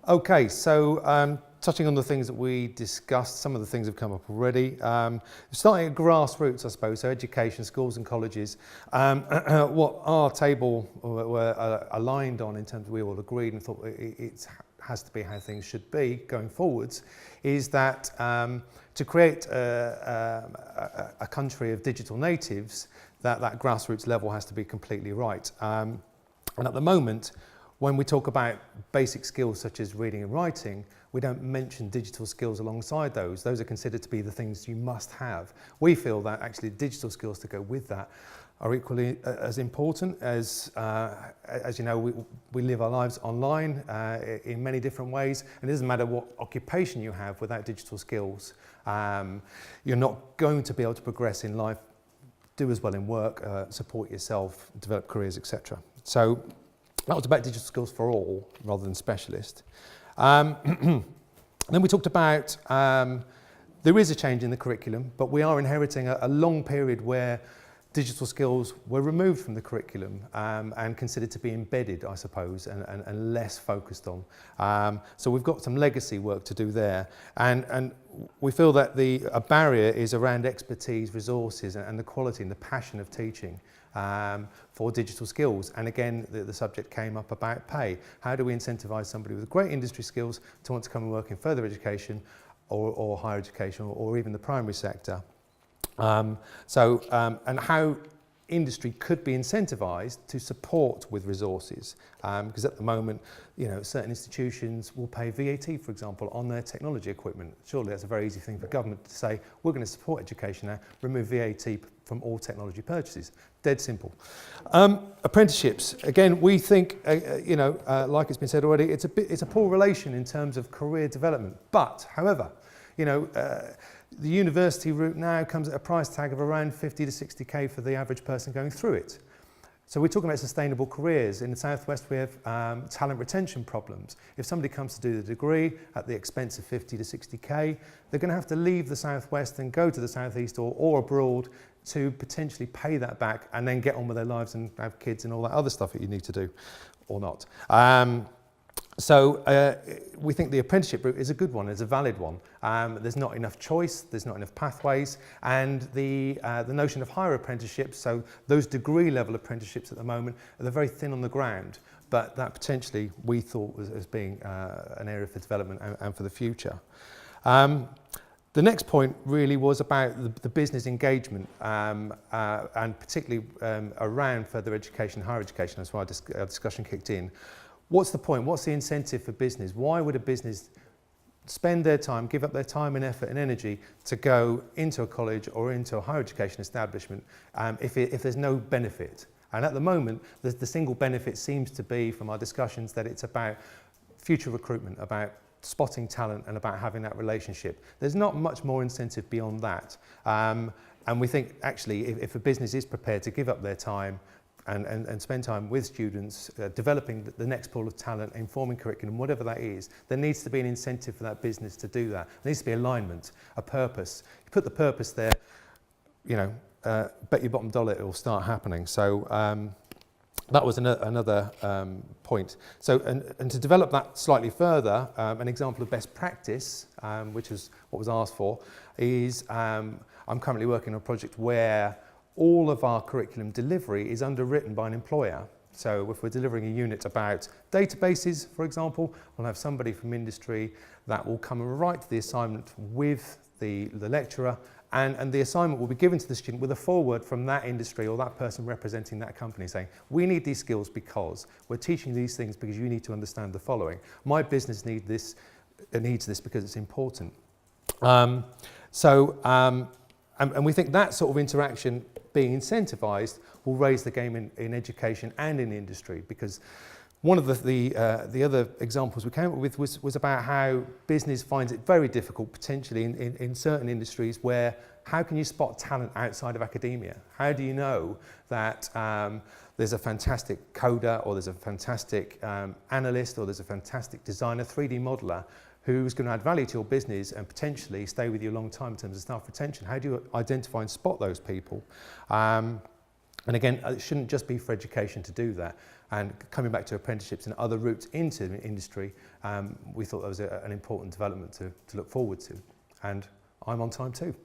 Okay, so touching on the things that we discussed, some of the things have come up already. Starting at grassroots, I suppose, so education, schools and colleges. What our table were aligned on in terms of we all agreed and thought it has to be how things should be going forwards, is that to create a country of digital natives, that grassroots level has to be completely right. And at the moment, when we talk about basic skills such as reading and writing, we don't mention digital skills alongside those. Those are considered to be the things you must have. We feel that actually digital skills to go with that are equally as important as you know, we live our lives online in many different ways, and it doesn't matter what occupation you have without digital skills. You're not going to be able to progress in life, do as well in work, support yourself, develop careers, etc. So that was about digital skills for all rather than specialist. Then we talked about there is a change in the curriculum, but we are inheriting a long period where digital skills were removed from the curriculum and considered to be embedded, I suppose, and less focused on. So we've got some legacy work to do there, and we feel that a barrier is around expertise, resources, and the quality and the passion of teaching for digital skills. And again, the subject came up about pay. How do we incentivise somebody with great industry skills to want to come and work in further education or higher education or even the primary sector? And how industry could be incentivised to support with resources, because at the moment, you know, certain institutions will pay VAT, for example, on their technology equipment. Surely that's a very easy thing for government to say, we're going to support education now, remove VAT from all technology purchases. Dead simple. Apprenticeships, again, we think, you know, like it's been said already, it's a poor relation in terms of career development. But, however, you know, the university route now comes at a price tag of around 50 to 60k for the average person going through it. So we're talking about sustainable careers. In the Southwest, we have talent retention problems. If somebody comes to do the degree at the expense of 50 to 60k, they're going to have to leave the Southwest and go to the Southeast or abroad to potentially pay that back and then get on with their lives and have kids and all that other stuff that you need to do, or not. So we think the apprenticeship route is a good one, it's a valid one. There's not enough choice, there's not enough pathways, and the notion of higher apprenticeships, so those degree level apprenticeships at the moment, they're very thin on the ground, but that potentially we thought was as being an area for development and for the future. The next point really was about the business engagement and particularly around further education, higher education. That's why our discussion kicked in. What's the point? What's the incentive for business? Why would a business spend their time, give up their time and effort and energy to go into a college or into a higher education establishment if there's no benefit? And at the moment, the single benefit seems to be, from our discussions, that it's about future recruitment, about spotting talent and about having that relationship. There's not much more incentive beyond that. And we think, actually, if a business is prepared to give up their time and spend time with students, developing the next pool of talent, informing curriculum, whatever that is, there needs to be an incentive for that business to do that. There needs to be alignment, a purpose. You put the purpose there, you know, bet your bottom dollar it will start happening. So that was another point. So, and to develop that slightly further, an example of best practice, which is what was asked for, is I'm currently working on a project where all of our curriculum delivery is underwritten by an employer. So if we're delivering a unit about databases, for example, we'll have somebody from industry that will come and write the assignment with the lecturer, and the assignment will be given to the student with a foreword from that industry or that person representing that company saying, we need these skills because we're teaching these things because you need to understand the following. My business needs this because it's important. And we think that sort of interaction being incentivised will raise the game in education and in industry, because one of the other examples we came up with was about how business finds it very difficult potentially in certain industries where how can you spot talent outside of academia? How do you know that there's a fantastic coder or there's a fantastic analyst or there's a fantastic designer, 3D modeler who's going to add value to your business and potentially stay with you a long time in terms of staff retention? How do you identify and spot those people? And again, it shouldn't just be for education to do that. And coming back to apprenticeships and other routes into the industry, we thought that was an important development to look forward to. And I'm on time too.